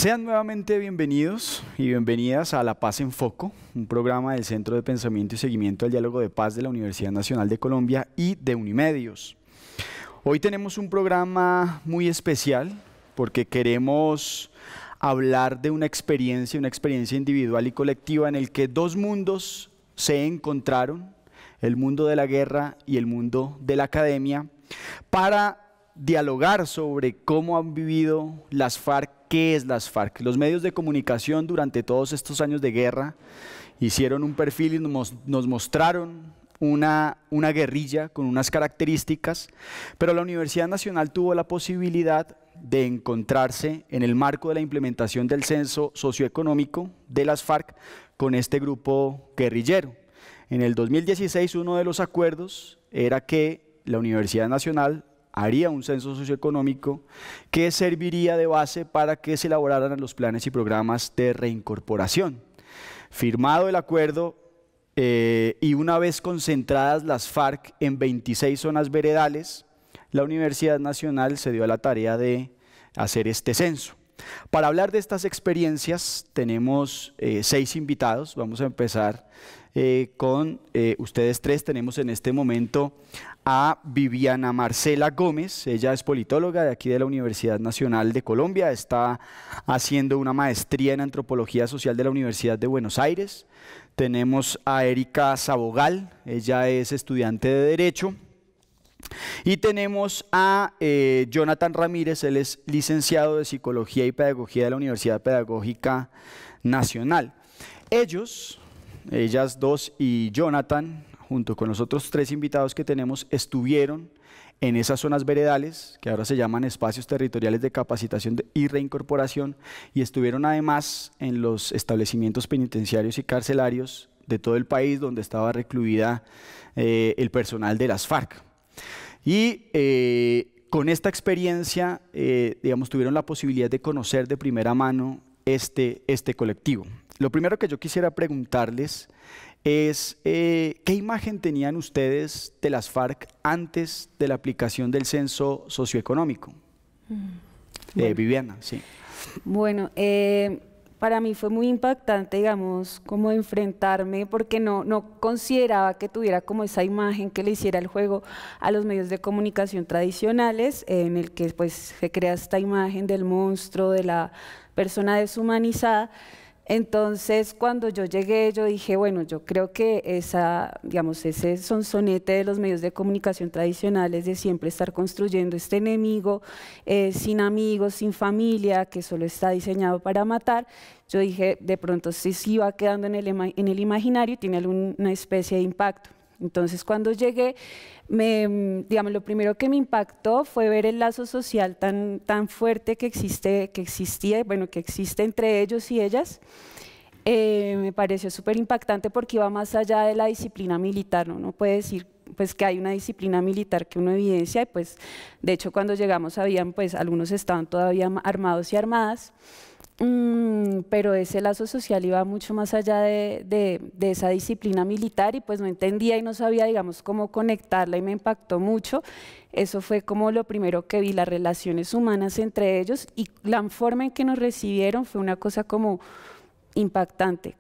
Sean nuevamente bienvenidos y bienvenidas a La Paz en Foco, un programa del Centro de Pensamiento y Seguimiento al Diálogo de Paz de la Universidad Nacional de Colombia y de Unimedios. Hoy tenemos un programa muy especial porque queremos hablar de una experiencia individual y colectiva en el que dos mundos se encontraron, el mundo de la guerra y el mundo de la academia, para dialogar sobre cómo han vivido las FARC, qué es las FARC. Los medios de comunicación durante todos estos años de guerra hicieron un perfil y nos mostraron una guerrilla con unas características, pero la Universidad Nacional tuvo la posibilidad de encontrarse en el marco de la implementación del censo socioeconómico de las FARC con este grupo guerrillero. En el 2016 uno de los acuerdos era que la Universidad Nacional haría un censo socioeconómico que serviría de base para que se elaboraran los planes y programas de reincorporación. Firmado el acuerdo y una vez concentradas las FARC en 26 zonas veredales, la Universidad Nacional se dio a la tarea de hacer este censo. Para hablar de estas experiencias tenemos 6 invitados. Vamos a empezar con ustedes tres. Tenemos en este momento a Viviana Marcela Gómez. Ella es politóloga de aquí de la Universidad Nacional de Colombia. Está haciendo una maestría en Antropología Social de la Universidad de Buenos Aires. Tenemos a Erika Sabogal. Ella es estudiante de Derecho. Y tenemos a Jonathan Ramírez. Él es licenciado de Psicología y Pedagogía de la Universidad Pedagógica Nacional. Ellas dos y Jonathan, junto con los otros 3 invitados que tenemos, estuvieron en esas zonas veredales, que ahora se llaman espacios territoriales de capacitación y reincorporación, y estuvieron además en los establecimientos penitenciarios y carcelarios de todo el país donde estaba recluida el personal de las FARC. Y con esta experiencia, tuvieron la posibilidad de conocer de primera mano este colectivo. Lo primero que yo quisiera preguntarles es ¿qué imagen tenían ustedes de las FARC antes de la aplicación del censo socioeconómico? Bueno. Viviana, sí. Bueno, para mí fue muy impactante, digamos, como enfrentarme, porque no consideraba que tuviera como esa imagen que le hiciera el juego a los medios de comunicación tradicionales, en el que pues se crea esta imagen del monstruo, de la persona deshumanizada. Entonces, cuando yo llegué, yo dije, bueno, yo creo que ese sonsonete de los medios de comunicación tradicionales de siempre estar construyendo este enemigo sin amigos, sin familia, que solo está diseñado para matar, yo dije, de pronto sí va quedando en el imaginario y tiene alguna especie de impacto. Entonces, cuando llegué, lo primero que me impactó fue ver el lazo social tan fuerte que existe entre ellos y ellas. Me pareció súper impactante porque iba más allá de la disciplina militar, ¿no? Uno puede decir pues, que hay una disciplina militar que uno evidencia, y pues, de hecho, cuando llegamos algunos estaban todavía armados y armadas. Pero ese lazo social iba mucho más allá de esa disciplina militar, y pues no entendía y no sabía, digamos, cómo conectarla, y me impactó mucho. Eso fue como lo primero que vi, las relaciones humanas entre ellos, y la forma en que nos recibieron fue una cosa como impactante,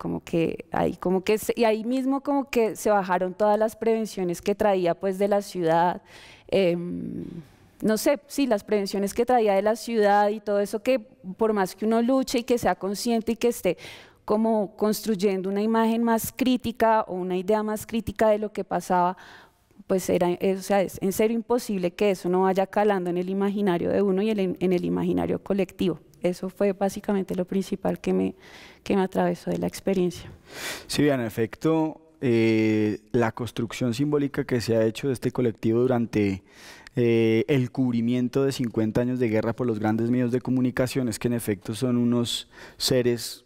y ahí mismo como que se bajaron todas las prevenciones que traía pues de la ciudad. No sé, sí, las prevenciones que traía de la ciudad y todo eso, que por más que uno luche y que sea consciente y que esté como construyendo una imagen más crítica o una idea más crítica de lo que pasaba, pues es en serio imposible que eso no vaya calando en el imaginario de uno y en el imaginario colectivo. Eso fue básicamente lo principal que me atravesó de la experiencia. Sí, en efecto, la construcción simbólica que se ha hecho de este colectivo durante el cubrimiento de 50 años de guerra por los grandes medios de comunicación es que en efecto son unos seres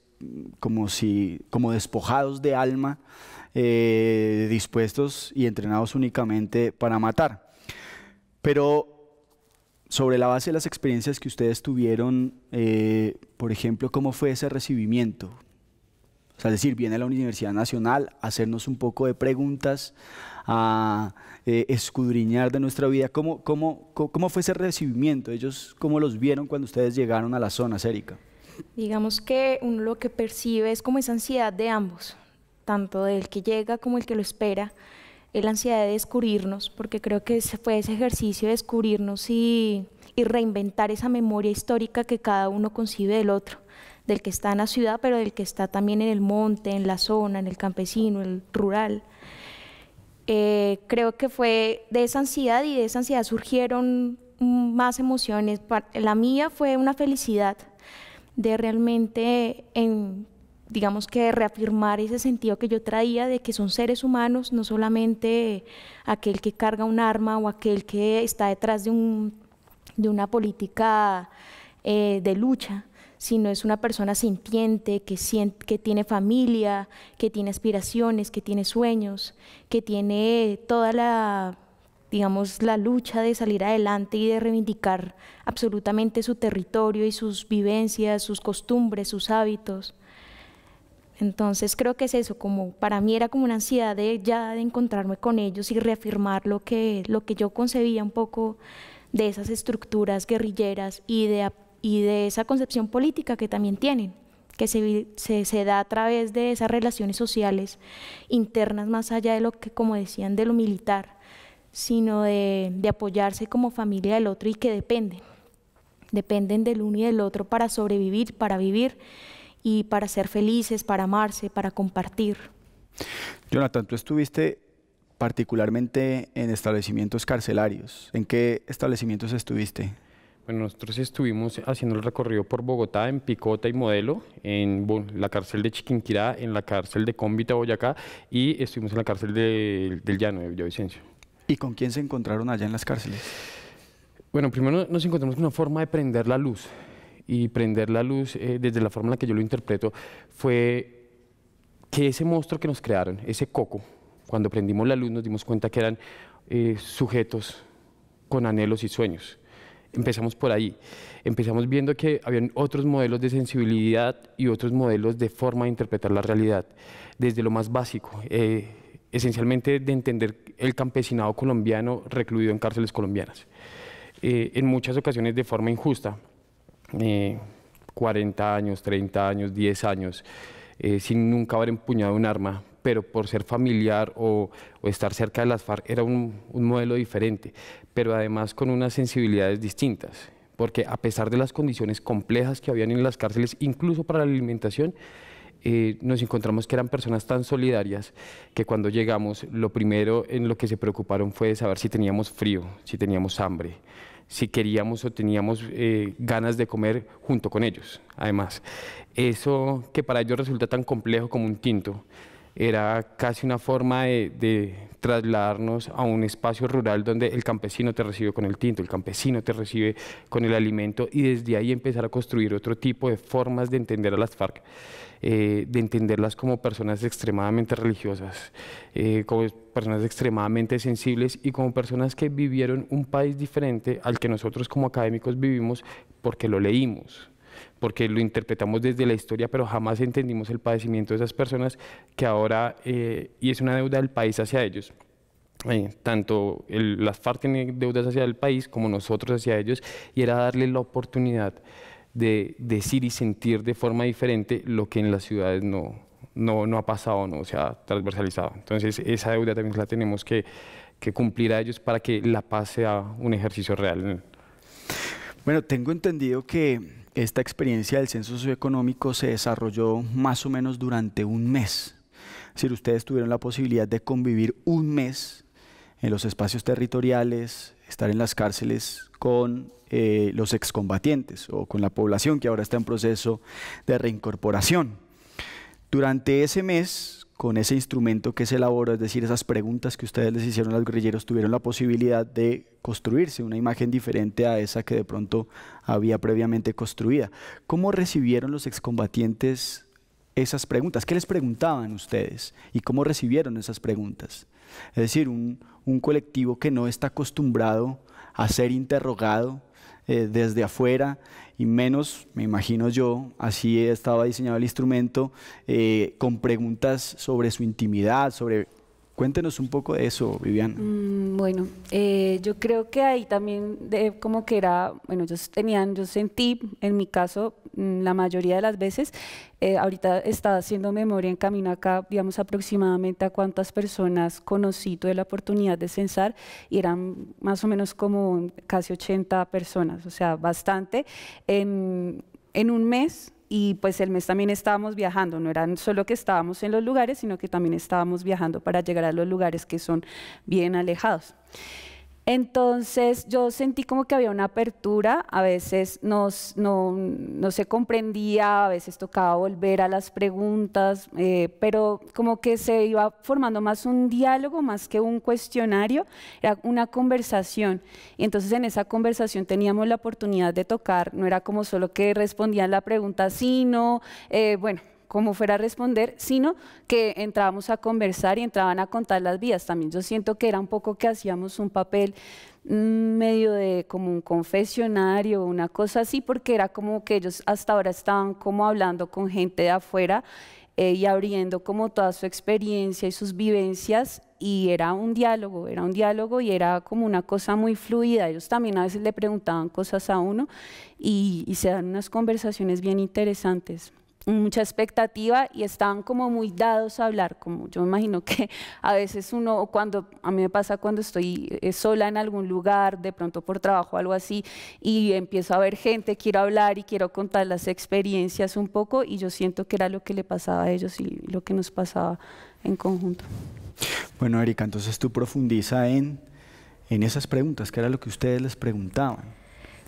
como despojados de alma, dispuestos y entrenados únicamente para matar. Pero sobre la base de las experiencias que ustedes tuvieron, por ejemplo, ¿cómo fue ese recibimiento? O sea, es decir, viene a la Universidad Nacional a hacernos un poco de preguntas, a escudriñar de nuestra vida. ¿Cómo fue ese recibimiento? ¿Ellos cómo los vieron cuando ustedes llegaron a las zonas, Erika? Digamos que uno lo que percibe es como esa ansiedad de ambos, tanto del que llega como el que lo espera, la ansiedad de descubrirnos, porque creo que fue ese ejercicio de descubrirnos y reinventar esa memoria histórica que cada uno concibe del otro, del que está en la ciudad, pero del que está también en el monte, en la zona, en el campesino, el rural. Creo que fue de esa ansiedad y de esa ansiedad surgieron más emociones. La mía fue una felicidad de realmente, digamos que reafirmar ese sentido que yo traía de que son seres humanos, no solamente aquel que carga un arma o aquel que está detrás de una política de lucha, sino es una persona sintiente, que tiene familia, que tiene aspiraciones, que tiene sueños, que tiene toda la lucha de salir adelante y de reivindicar absolutamente su territorio y sus vivencias, sus costumbres, sus hábitos. Entonces creo que es eso, como para mí era como una ansiedad de encontrarme con ellos y reafirmar lo que yo concebía un poco de esas estructuras guerrilleras y de esa concepción política que también tienen, que se da a través de esas relaciones sociales internas, más allá de lo que, como decían, de lo militar, sino de apoyarse como familia del otro y que dependen del uno y del otro para sobrevivir, para vivir y para ser felices, para amarse, para compartir. Jonathan, tú estuviste particularmente en establecimientos carcelarios. ¿En qué establecimientos estuviste? Bueno, nosotros estuvimos haciendo el recorrido por Bogotá, en Picota y Modelo, en la cárcel de Chiquinquirá, en la cárcel de Cómbita, Boyacá, y estuvimos en la cárcel del Llano, de Villavicencio. ¿Y con quién se encontraron allá en las cárceles? Bueno, primero nos encontramos con una forma de prender la luz, y prender la luz, desde la forma en la que yo lo interpreto, fue que ese monstruo que nos crearon, ese coco, cuando prendimos la luz nos dimos cuenta que eran sujetos con anhelos y sueños. Empezamos por ahí, empezamos viendo que habían otros modelos de sensibilidad y otros modelos de forma de interpretar la realidad, desde lo más básico, esencialmente de entender el campesinado colombiano recluido en cárceles colombianas, en muchas ocasiones de forma injusta, 40 años, 30 años, 10 años, sin nunca haber empuñado un arma, pero por ser familiar o estar cerca de las FARC era un modelo diferente, pero además con unas sensibilidades distintas, porque a pesar de las condiciones complejas que habían en las cárceles, incluso para la alimentación, nos encontramos que eran personas tan solidarias que cuando llegamos, lo primero en lo que se preocuparon fue de saber si teníamos frío, si teníamos hambre, si queríamos o teníamos ganas de comer junto con ellos. Además, eso que para ellos resulta tan complejo como un tinto, era casi una forma de trasladarnos a un espacio rural donde el campesino te recibe con el tinto, el campesino te recibe con el alimento, y desde ahí empezar a construir otro tipo de formas de entender a las FARC, de entenderlas como personas extremadamente religiosas, como personas extremadamente sensibles y como personas que vivieron un país diferente al que nosotros como académicos vivimos porque lo leímos, porque lo interpretamos desde la historia, pero jamás entendimos el padecimiento de esas personas que ahora, y es una deuda del país hacia ellos, tanto las FARC tienen deudas hacia el país como nosotros hacia ellos, y era darle la oportunidad de decir y sentir de forma diferente lo que en las ciudades no ha pasado, no se ha transversalizado. Entonces esa deuda también la tenemos que cumplir a ellos para que la paz sea un ejercicio real. Bueno, tengo entendido que esta experiencia del censo socioeconómico se desarrolló más o menos durante un mes. Es decir, ustedes tuvieron la posibilidad de convivir un mes en los espacios territoriales, estar en las cárceles con los excombatientes o con la población que ahora está en proceso de reincorporación. Durante ese mes, con ese instrumento que se elaboró, es decir, esas preguntas que ustedes les hicieron a los guerrilleros, tuvieron la posibilidad de construirse una imagen diferente a esa que de pronto había previamente construida. ¿Cómo recibieron los excombatientes esas preguntas? ¿Qué les preguntaban ustedes? ¿Y cómo recibieron esas preguntas? Es decir, un colectivo que no está acostumbrado a ser interrogado desde afuera, y menos, me imagino yo, así estaba diseñado el instrumento, con preguntas sobre su intimidad, Cuéntenos un poco de eso, Viviana. Bueno, yo creo que ahí también como que era, bueno, yo sentí, en mi caso, la mayoría de las veces. Ahorita estaba haciendo memoria en camino acá, digamos aproximadamente a cuántas personas conocí, tuve la oportunidad de censar, y eran más o menos como casi 80 personas, o sea, bastante en un mes. Y pues el mes también estábamos viajando, no eran solo que estábamos en los lugares, sino que también estábamos viajando para llegar a los lugares que son bien alejados. Entonces yo sentí como que había una apertura, a veces no se comprendía, a veces tocaba volver a las preguntas, pero como que se iba formando más un diálogo, más que un cuestionario, era una conversación. Y entonces en esa conversación teníamos la oportunidad de tocar, no era como solo que respondían la pregunta sí, no, bueno, como fuera a responder, sino que entrábamos a conversar y entraban a contar las vidas. También yo siento que era un poco que hacíamos un papel medio de como un confesionario, una cosa así, porque era como que ellos hasta ahora estaban como hablando con gente de afuera y abriendo como toda su experiencia y sus vivencias, y era un diálogo y era como una cosa muy fluida. Ellos también a veces le preguntaban cosas a uno y se dan unas conversaciones bien interesantes. Mucha expectativa y estaban como muy dados a hablar, como yo me imagino que a veces uno, a mí me pasa cuando estoy sola en algún lugar, de pronto por trabajo o algo así, y empiezo a ver gente, quiero hablar y quiero contar las experiencias un poco, y yo siento que era lo que le pasaba a ellos y lo que nos pasaba en conjunto. Bueno, Erika, entonces tú profundiza en esas preguntas, ¿qué era lo que ustedes les preguntaban?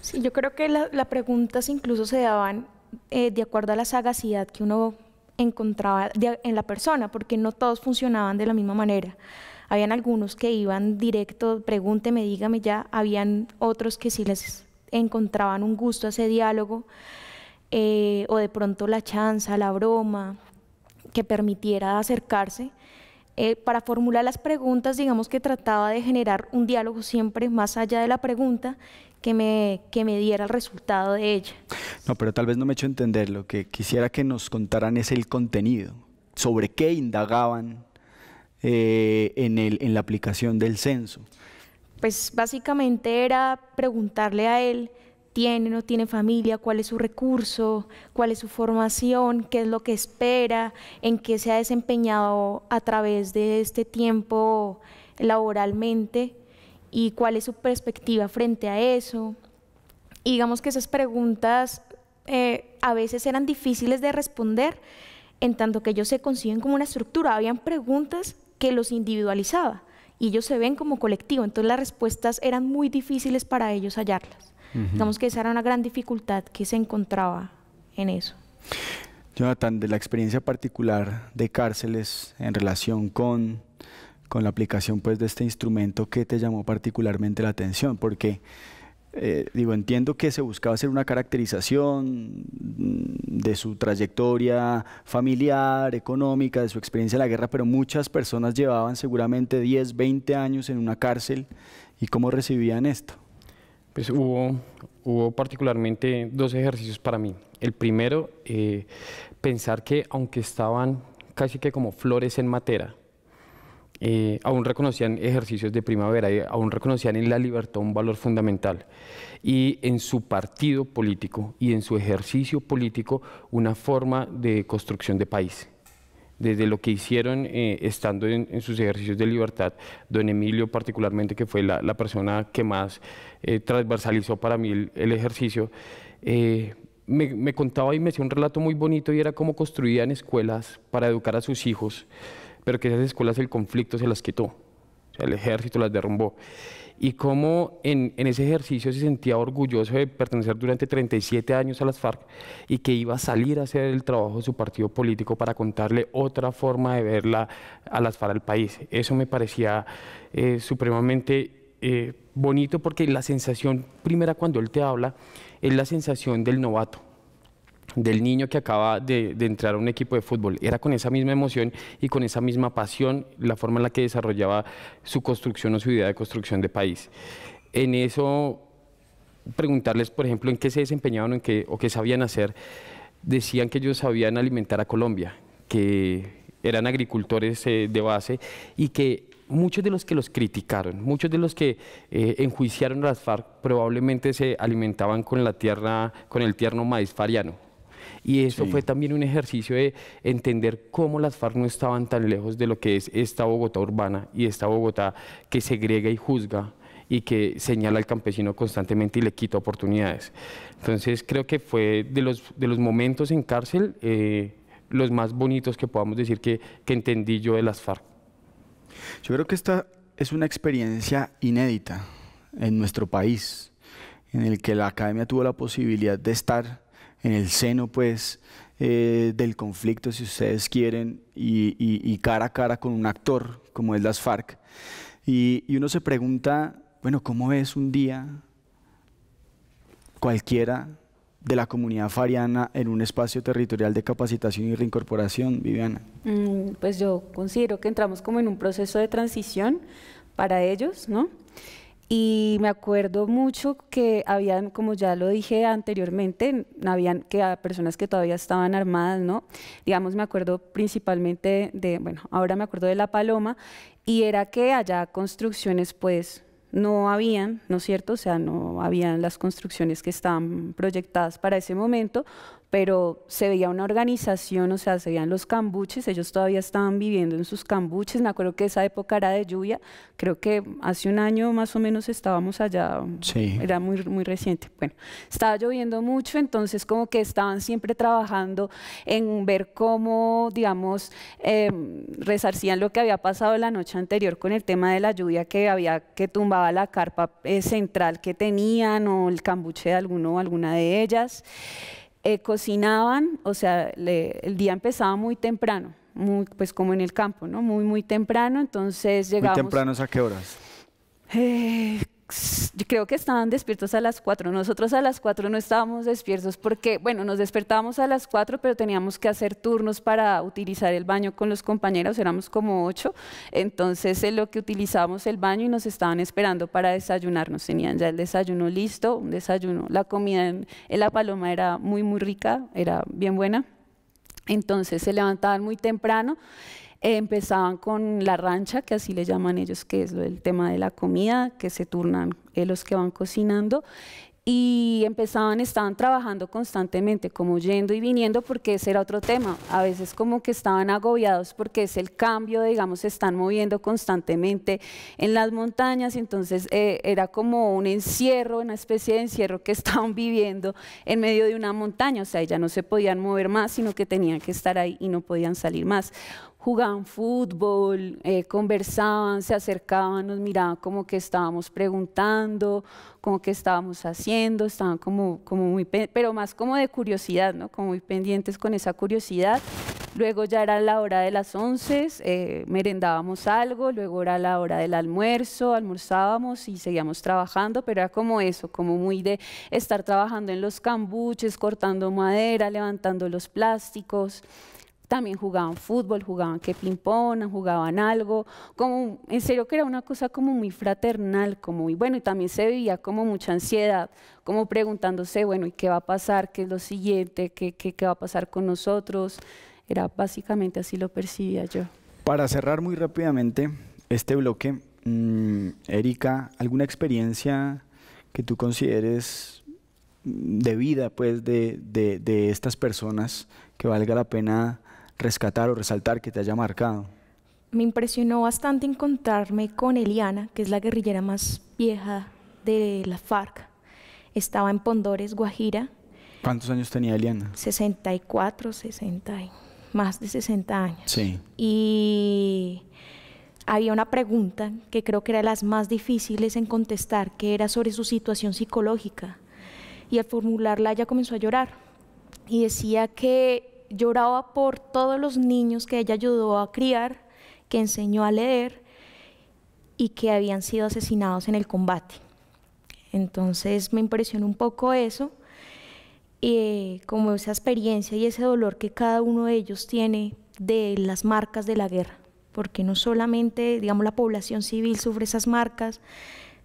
Sí, yo creo que las preguntas incluso se daban de acuerdo a la sagacidad que uno encontraba en la persona, porque no todos funcionaban de la misma manera. Habían algunos que iban directo, pregúnteme, dígame ya, habían otros que sí les encontraban un gusto a ese diálogo, o de pronto la chanza, la broma, que permitiera acercarse. Para formular las preguntas, digamos que trataba de generar un diálogo siempre más allá de la pregunta, que me diera el resultado de ella. No, pero tal vez no me he hecho entender. Lo que quisiera que nos contaran es el contenido. ¿Sobre qué indagaban en la aplicación del censo? Pues básicamente era preguntarle a él, ¿tiene o no tiene familia? ¿Cuál es su recurso? ¿Cuál es su formación? ¿Qué es lo que espera? ¿En qué se ha desempeñado a través de este tiempo laboralmente? ¿Y cuál es su perspectiva frente a eso? Y digamos que esas preguntas a veces eran difíciles de responder, en tanto que ellos se conciben como una estructura. Habían preguntas que los individualizaba y ellos se ven como colectivo, entonces las respuestas eran muy difíciles para ellos hallarlas. Digamos que esa era una gran dificultad que se encontraba en eso. Jonathan, de la experiencia particular de cárceles en relación con la aplicación pues, de este instrumento, ¿qué te llamó particularmente la atención? Porque, entiendo que se buscaba hacer una caracterización de su trayectoria familiar, económica, de su experiencia en la guerra, pero muchas personas llevaban seguramente 10, 20 años en una cárcel. ¿Y cómo recibían esto? Pues hubo particularmente dos ejercicios para mí. El primero, pensar que aunque estaban casi que como flores en matera, aún reconocían ejercicios de primavera, aún reconocían en la libertad un valor fundamental, y en su partido político y en su ejercicio político una forma de construcción de país. Desde lo que hicieron estando en sus ejercicios de libertad, don Emilio particularmente, que fue la persona que más transversalizó para mí el ejercicio, me contaba y me hacía un relato muy bonito, y era cómo construían escuelas para educar a sus hijos, pero que esas escuelas el conflicto se las quitó, o sea, el ejército las derrumbó. Y cómo en ese ejercicio se sentía orgulloso de pertenecer durante 37 años a las FARC, y que iba a salir a hacer el trabajo de su partido político para contarle otra forma de verla a las FARC al país. Eso me parecía supremamente bonito, porque la sensación primera cuando él te habla es la sensación del novato, del niño que acaba de entrar a un equipo de fútbol. Era con esa misma emoción y con esa misma pasión la forma en la que desarrollaba su construcción o su idea de construcción de país. En eso, preguntarles, por ejemplo, en qué se desempeñaban o qué sabían hacer. Decían que ellos sabían alimentar a Colombia, que eran agricultores de base, y que muchos de los que los criticaron, muchos de los que enjuiciaron a las FARC, probablemente se alimentaban con la tierra, con el tierno maíz fariano. Y eso Sí. fue también un ejercicio de entender cómo las FARC no estaban tan lejos de lo que es esta Bogotá urbana y esta Bogotá que segrega y juzga y que señala al campesino constantemente y le quita oportunidades. Entonces creo que fue de los momentos en cárcel los más bonitos que podamos decir que entendí yo de las FARC. Yo creo que esta es una experiencia inédita en nuestro país, en el que la academia tuvo la posibilidad de estar en el seno, pues, del conflicto, si ustedes quieren, y cara a cara con un actor como es las FARC. Y uno se pregunta, bueno, ¿cómo es un día cualquiera de la comunidad fariana en un espacio territorial de capacitación y reincorporación, Viviana? Pues yo considero que entramos como en un proceso de transición para ellos, ¿no? Y me acuerdo mucho que habían, como ya lo dije anteriormente, habían personas que todavía estaban armadas, ¿no? Digamos, me acuerdo principalmente bueno, ahora me acuerdo de La Paloma, y era que allá construcciones, pues, no habían, ¿no es cierto? O sea, no habían las construcciones que estaban proyectadas para ese momento, pero se veía una organización, o sea, se veían los cambuches, ellos todavía estaban viviendo en sus cambuches. Me acuerdo que esa época era de lluvia, creo que hace un año más o menos estábamos allá, Sí. era muy, muy reciente. Bueno, estaba lloviendo mucho, entonces como que estaban siempre trabajando en ver cómo, digamos, resarcían lo que había pasado la noche anterior con el tema de la lluvia que tumbaba la carpa central que tenían o el cambuche de alguno o alguna de ellas. Cocinaban, o sea, el día empezaba muy temprano, pues como en el campo, ¿no? Muy, muy temprano, entonces ¿Muy llegábamos… tempranos a qué horas? Yo creo que estaban despiertos a las 4. Nosotros a las 4 no estábamos despiertos porque, bueno, nos despertábamos a las 4, pero teníamos que hacer turnos para utilizar el baño con los compañeros, éramos como 8, entonces en lo que utilizábamos el baño y nos estaban esperando para desayunarnos, tenían ya el desayuno listo, un desayuno, la comida en La Paloma era muy, muy rica, era bien buena, entonces se levantaban muy temprano. Empezaban con la rancha, que así le llaman ellos, que es el tema de la comida, que se turnan los que van cocinando, y estaban trabajando constantemente, como yendo y viniendo, porque ese era otro tema. A veces como que estaban agobiados porque es el cambio, digamos, se están moviendo constantemente en las montañas, entonces era como un encierro, una especie de encierro que estaban viviendo en medio de una montaña, o sea, ya no se podían mover más, sino que tenían que estar ahí y no podían salir más. Jugaban fútbol, conversaban, se acercaban, nos miraban como que estábamos preguntando, como que estábamos haciendo, estaban como muy, pero más como de curiosidad, ¿no? Como muy pendientes con esa curiosidad. Luego ya era la hora de las 11, merendábamos algo, luego era la hora del almuerzo, almorzábamos y seguíamos trabajando, pero era como eso, como muy de estar trabajando en los cambuches, cortando madera, levantando los plásticos. También jugaban fútbol, jugaban que ping-pong, jugaban algo, como en serio que era una cosa como muy fraternal, como muy bueno, y también se vivía como mucha ansiedad, como preguntándose, bueno, ¿y qué va a pasar? ¿Qué es lo siguiente? ¿Qué va a pasar con nosotros? Era básicamente así lo percibía yo. Para cerrar muy rápidamente este bloque, Erika, ¿alguna experiencia que tú consideres de vida, pues, de estas personas que valga la pena rescatar o resaltar, que te haya marcado? Me impresionó bastante encontrarme con Eliana, que es la guerrillera más vieja de la FARC. Estaba en Pondores, Guajira. ¿Cuántos años tenía Eliana? 64, 60, más de 60 años. Sí. Y había una pregunta que creo que era de las más difíciles en contestar, que era sobre su situación psicológica. Y al formularla ella comenzó a llorar y decía que lloraba por todos los niños que ella ayudó a criar, que enseñó a leer y que habían sido asesinados en el combate. Entonces me impresionó un poco eso, como esa experiencia y ese dolor que cada uno de ellos tiene de las marcas de la guerra, porque no solamente, digamos, la población civil sufre esas marcas,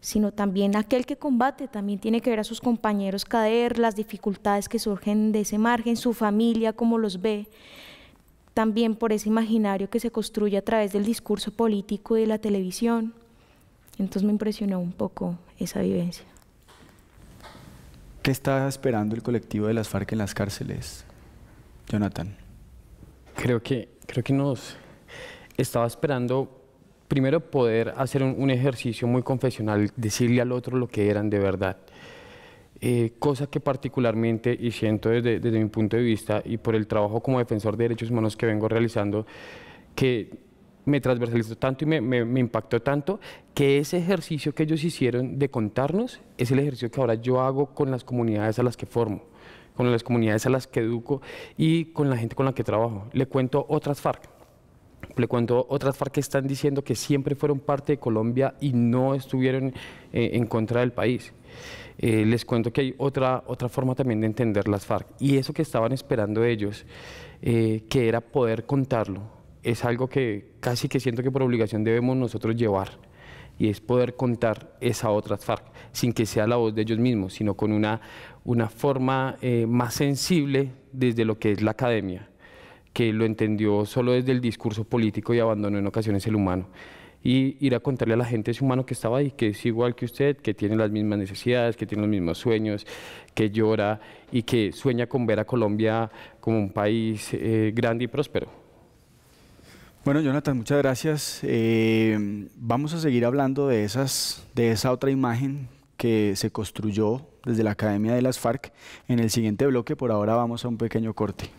sino también aquel que combate también tiene que ver a sus compañeros caer, las dificultades que surgen de ese margen, su familia, cómo los ve, también por ese imaginario que se construye a través del discurso político y de la televisión. Entonces me impresionó un poco esa vivencia. ¿Qué está esperando el colectivo de las FARC en las cárceles? Jonathan. Creo que nos estaba esperando primero poder hacer un ejercicio muy confesional, decirle al otro lo que eran de verdad. Cosa que particularmente, y siento desde mi punto de vista y por el trabajo como defensor de derechos humanos que vengo realizando, que me transversalizó tanto y me impactó tanto, que ese ejercicio que ellos hicieron de contarnos es el ejercicio que ahora yo hago con las comunidades a las que formo, con las comunidades a las que educo y con la gente con la que trabajo. Le cuento otras FARC que están diciendo que siempre fueron parte de Colombia y no estuvieron en contra del país. Les cuento que hay otra forma también de entender las FARC, y eso que estaban esperando ellos, que era poder contarlo, es algo que casi que siento que por obligación debemos nosotros llevar, y es poder contar esa otras FARC, sin que sea la voz de ellos mismos, sino con una forma más sensible desde lo que es la academia, que lo entendió solo desde el discurso político y abandonó en ocasiones el humano. Y ir a contarle a la gente ese humano que estaba ahí, que es igual que usted, que tiene las mismas necesidades, que tiene los mismos sueños, que llora y que sueña con ver a Colombia como un país grande y próspero. Bueno, Jonathan, muchas gracias. Vamos a seguir hablando de esa otra imagen que se construyó desde la Academia de las FARC en el siguiente bloque. Por ahora vamos a un pequeño corte.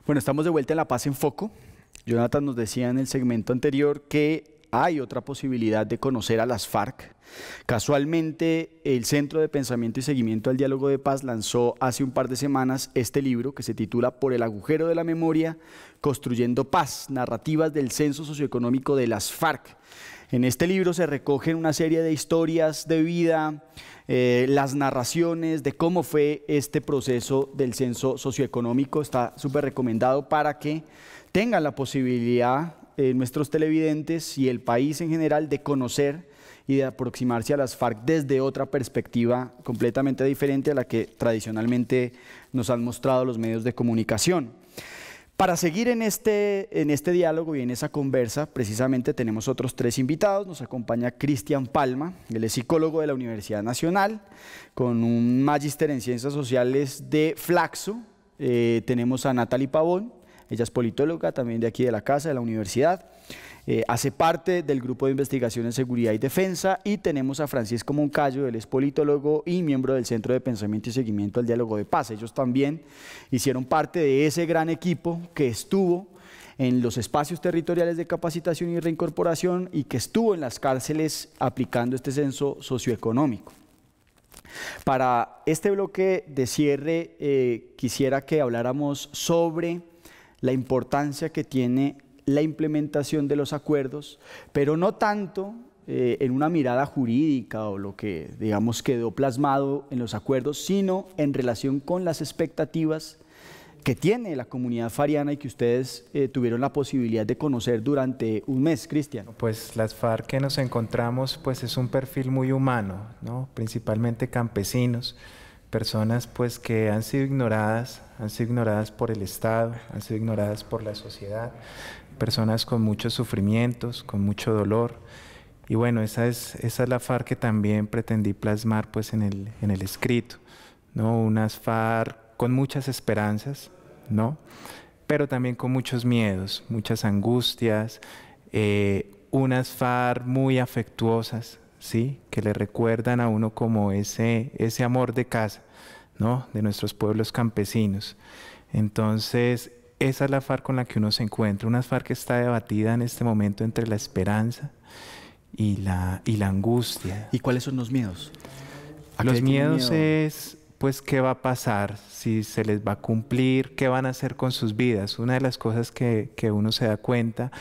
Bueno, estamos de vuelta en La Paz en Foco. Jonathan nos decía en el segmento anterior que hay otra posibilidad de conocer a las FARC. Casualmente, el Centro de Pensamiento y Seguimiento al Diálogo de Paz lanzó hace un par de semanas este libro que se titula Por el agujero de la memoria, construyendo paz, narrativas del censo socioeconómico de las FARC. En este libro se recogen una serie de historias de vida, las narraciones de cómo fue este proceso del censo socioeconómico. Está súper recomendado para que tengan la posibilidad, nuestros televidentes y el país en general, de conocer y de aproximarse a las FARC desde otra perspectiva completamente diferente a la que tradicionalmente nos han mostrado los medios de comunicación. Para seguir en este diálogo y en esa conversa, precisamente tenemos otros tres invitados. Nos acompaña Cristian Palma, él es psicólogo de la Universidad Nacional, con un magíster en Ciencias Sociales de Flaxo. Tenemos a Natalie Pavón, ella es politóloga también de aquí de la casa, de la universidad. Hace parte del Grupo de Investigación en Seguridad y Defensa, y tenemos a Francisco Moncayo, él es politólogo y miembro del Centro de Pensamiento y Seguimiento al Diálogo de Paz. Ellos también hicieron parte de ese gran equipo que estuvo en los espacios territoriales de capacitación y reincorporación y que estuvo en las cárceles aplicando este censo socioeconómico. Para este bloque de cierre, quisiera que habláramos sobre la importancia que tiene la implementación de los acuerdos, pero no tanto en una mirada jurídica o lo que, digamos, quedó plasmado en los acuerdos, sino en relación con las expectativas que tiene la comunidad fariana y que ustedes tuvieron la posibilidad de conocer durante un mes, Cristian. Pues las FARC que nos encontramos, pues es un perfil muy humano, ¿no? Principalmente campesinos, personas pues que han sido ignoradas por el Estado, han sido ignoradas por la sociedad, personas con muchos sufrimientos, con mucho dolor. Y bueno, esa es la FARC que también pretendí plasmar pues en el escrito, ¿no? Unas FARC con muchas esperanzas, ¿no? Pero también con muchos miedos, muchas angustias, unas FARC muy afectuosas, ¿sí? Que le recuerdan a uno como ese amor de casa, ¿no? De nuestros pueblos campesinos. Entonces, esa es la FARC con la que uno se encuentra, una FARC que está debatida en este momento entre la esperanza y la angustia. ¿Y cuáles son los miedos? Los miedos es, pues, ¿qué va a pasar? Si se les va a cumplir, ¿qué van a hacer con sus vidas? Una de las cosas que uno se da cuenta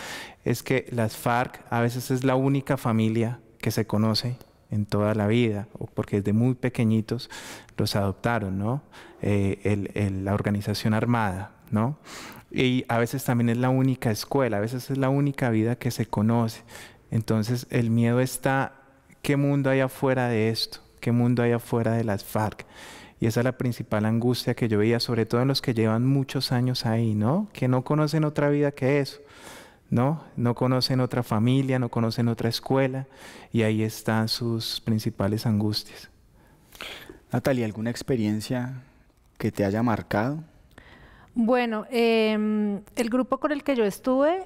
es que las FARC a veces es la única familia que se conoce en toda la vida, porque desde muy pequeñitos los adoptaron, ¿no? La organización armada, ¿no? Y a veces también es la única escuela, a veces es la única vida que se conoce. Entonces el miedo está, ¿qué mundo hay afuera de esto? ¿Qué mundo hay afuera de las FARC? Y esa es la principal angustia que yo veía, sobre todo en los que llevan muchos años ahí, ¿no? Que no conocen otra vida que eso, ¿no? No conocen otra familia, no conocen otra escuela, y ahí están sus principales angustias. Natalia, ¿alguna experiencia que te haya marcado? Bueno, el grupo con el que yo estuve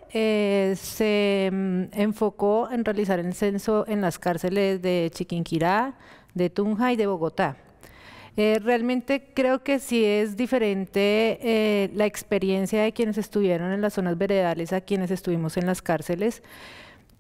se enfocó en realizar el censo en las cárceles de Chiquinquirá, de Tunja y de Bogotá. Realmente creo que sí es diferente la experiencia de quienes estuvieron en las zonas veredales a quienes estuvimos en las cárceles,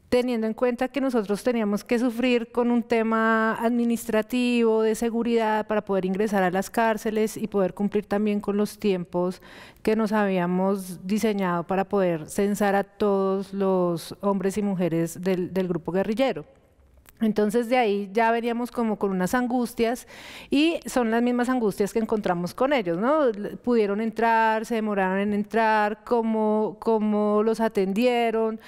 teniendo en cuenta que nosotros teníamos que sufrir con un tema administrativo, de seguridad, para poder ingresar a las cárceles y poder cumplir también con los tiempos que nos habíamos diseñado para poder censar a todos los hombres y mujeres del grupo guerrillero. Entonces de ahí ya veníamos como con unas angustias y son las mismas angustias que encontramos con ellos, ¿no? Pudieron entrar, se demoraron en entrar, cómo los atendieron,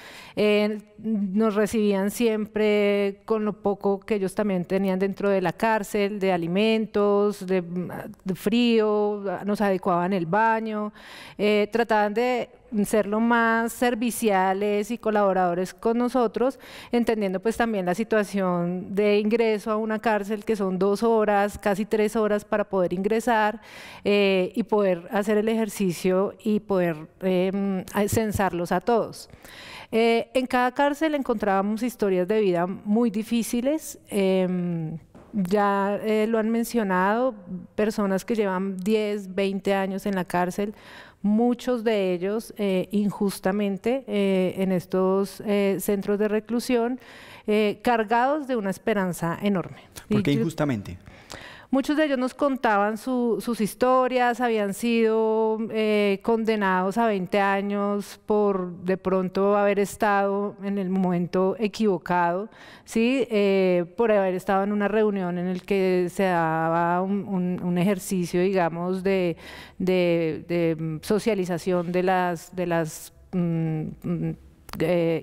nos recibían siempre con lo poco que ellos también tenían dentro de la cárcel, de alimentos, de frío, nos adecuaban el baño, trataban de ser lo más serviciales y colaboradores con nosotros, entendiendo pues también la situación de ingreso a una cárcel que son 2 horas, casi 3 horas para poder ingresar y poder hacer el ejercicio y poder censarlos a todos. En cada cárcel encontrábamos historias de vida muy difíciles. Ya lo han mencionado, personas que llevan 10, 20 años en la cárcel, muchos de ellos injustamente en estos centros de reclusión, cargados de una esperanza enorme. ¿Por qué injustamente? Muchos de ellos nos contaban sus historias, habían sido condenados a 20 años por de pronto haber estado en el momento equivocado, ¿sí? Por haber estado en una reunión en el que se daba un ejercicio, digamos, de socialización de las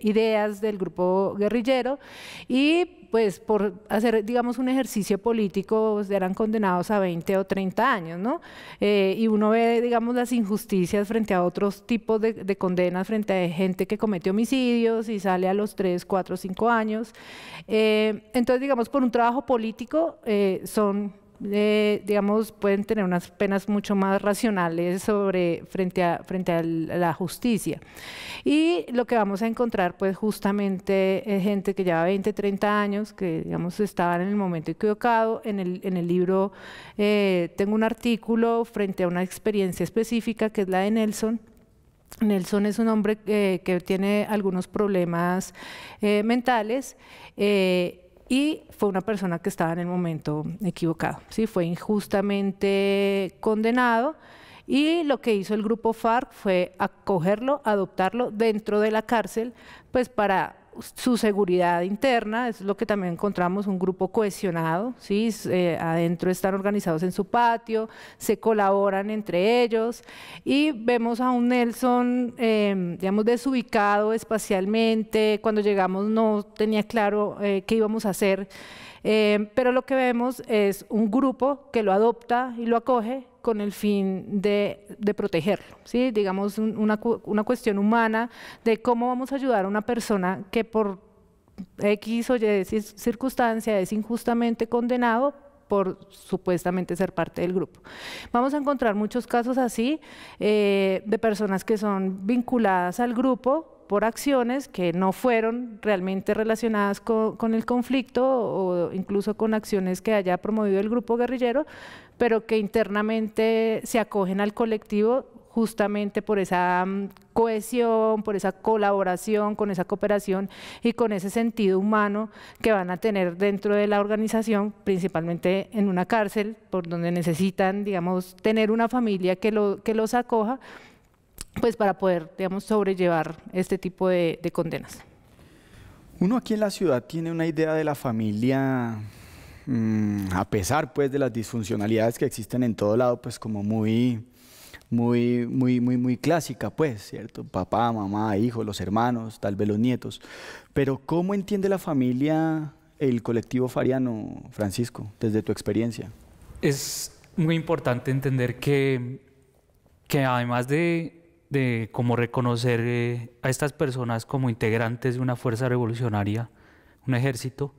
ideas del grupo guerrillero y pues por hacer, digamos, un ejercicio político eran condenados a 20 o 30 años, ¿no? Y uno ve, digamos, las injusticias frente a otros tipos de condenas, frente a gente que comete homicidios y sale a los 3, 4, 5 años. Entonces, digamos, por un trabajo político digamos, pueden tener unas penas mucho más racionales frente a la justicia. Y lo que vamos a encontrar, pues justamente es gente que lleva 20, 30 años, que digamos estaban en el momento equivocado. En el libro tengo un artículo frente a una experiencia específica que es la de Nelson. Nelson es un hombre que tiene algunos problemas mentales, y fue una persona que estaba en el momento equivocado, ¿sí? Fue injustamente condenado y lo que hizo el grupo FARC fue acogerlo, adoptarlo dentro de la cárcel, pues para su seguridad interna. Es lo que también encontramos, un grupo cohesionado, ¿sí? Adentro están organizados en su patio, se colaboran entre ellos y vemos a un Nelson, digamos, desubicado espacialmente. Cuando llegamos no tenía claro qué íbamos a hacer, pero lo que vemos es un grupo que lo adopta y lo acoge con el fin de protegerlo, ¿sí? Digamos, una cuestión humana de cómo vamos a ayudar a una persona que por X o Y circunstancia es injustamente condenado por supuestamente ser parte del grupo. Vamos a encontrar muchos casos así de personas que son vinculadas al grupo por acciones que no fueron realmente relacionadas con el conflicto o incluso con acciones que haya promovido el grupo guerrillero, pero que internamente se acogen al colectivo justamente por esa cohesión, por esa colaboración, con esa cooperación y con ese sentido humano que van a tener dentro de la organización, principalmente en una cárcel, por donde necesitan, digamos, tener una familia que los acoja, pues para poder, digamos, sobrellevar este tipo de condenas. Uno aquí en la ciudad tiene una idea de la familia, a pesar pues de las disfuncionalidades que existen en todo lado, pues como muy clásica, pues, ¿cierto? Papá, mamá, hijo, los hermanos, tal vez los nietos. Pero ¿cómo entiende la familia el colectivo fariano, Francisco, desde tu experiencia? Es muy importante entender que además de cómo reconocer a estas personas como integrantes de una fuerza revolucionaria, un ejército,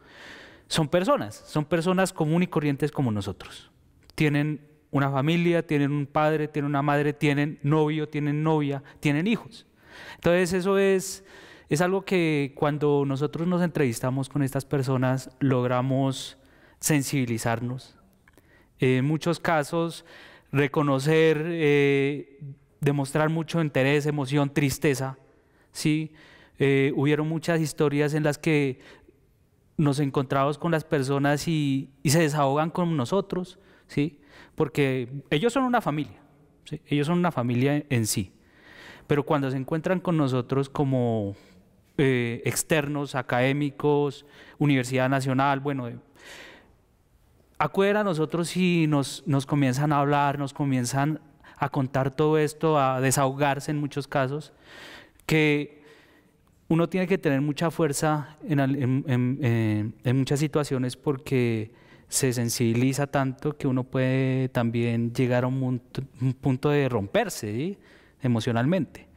son personas comunes y corrientes como nosotros. Tienen una familia, tienen un padre, tienen una madre, tienen novio, tienen novia, tienen hijos. Entonces eso es algo que cuando nosotros nos entrevistamos con estas personas logramos sensibilizarnos. En muchos casos reconocer, demostrar mucho interés, emoción, tristeza, ¿sí? Hubieron muchas historias en las que nos encontramos con las personas y se desahogan con nosotros, ¿sí? Porque ellos son una familia, ¿sí? Ellos son una familia en sí, pero cuando se encuentran con nosotros como externos, académicos, Universidad Nacional, bueno, acuden a nosotros y nos comienzan a hablar, nos comienzan a contar todo esto, a desahogarse en muchos casos, que uno tiene que tener mucha fuerza en muchas situaciones porque se sensibiliza tanto que uno puede también llegar a un punto de romperse, ¿sí? Emocionalmente.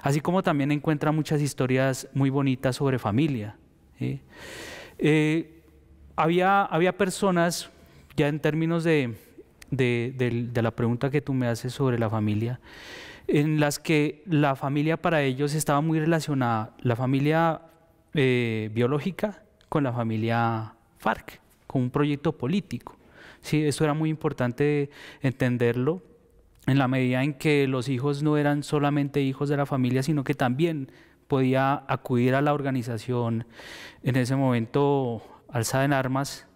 Así como también encuentra muchas historias muy bonitas sobre familia, ¿sí? Había personas, ya en términos de la pregunta que tú me haces sobre la familia, en las que la familia para ellos estaba muy relacionada, la familia biológica con la familia FARC, con un proyecto político. Sí, eso era muy importante entenderlo en la medida en que los hijos no eran solamente hijos de la familia, sino que también podía acudir a la organización en ese momento alzada en armas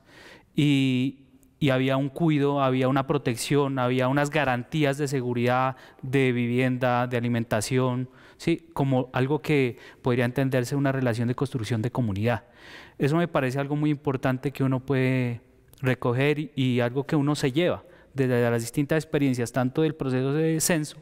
y había un cuidado, había una protección, había unas garantías de seguridad, de vivienda, de alimentación, ¿sí? Como algo que podría entenderse una relación de construcción de comunidad. Eso me parece algo muy importante que uno puede recoger y algo que uno se lleva desde las distintas experiencias, tanto del proceso de censo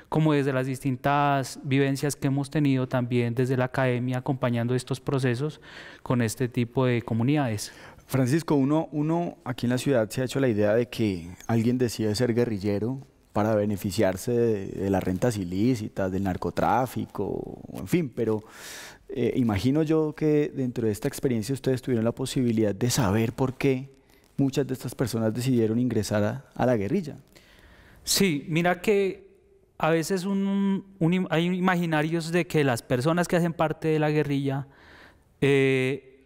como desde las distintas vivencias que hemos tenido también desde la academia acompañando estos procesos con este tipo de comunidades. Francisco, uno aquí en la ciudad se ha hecho la idea de que alguien decide ser guerrillero para beneficiarse de las rentas ilícitas, del narcotráfico, en fin, pero imagino yo que dentro de esta experiencia ustedes tuvieron la posibilidad de saber por qué muchas de estas personas decidieron ingresar a la guerrilla. Sí, mira que a veces hay imaginarios de que las personas que hacen parte de la guerrilla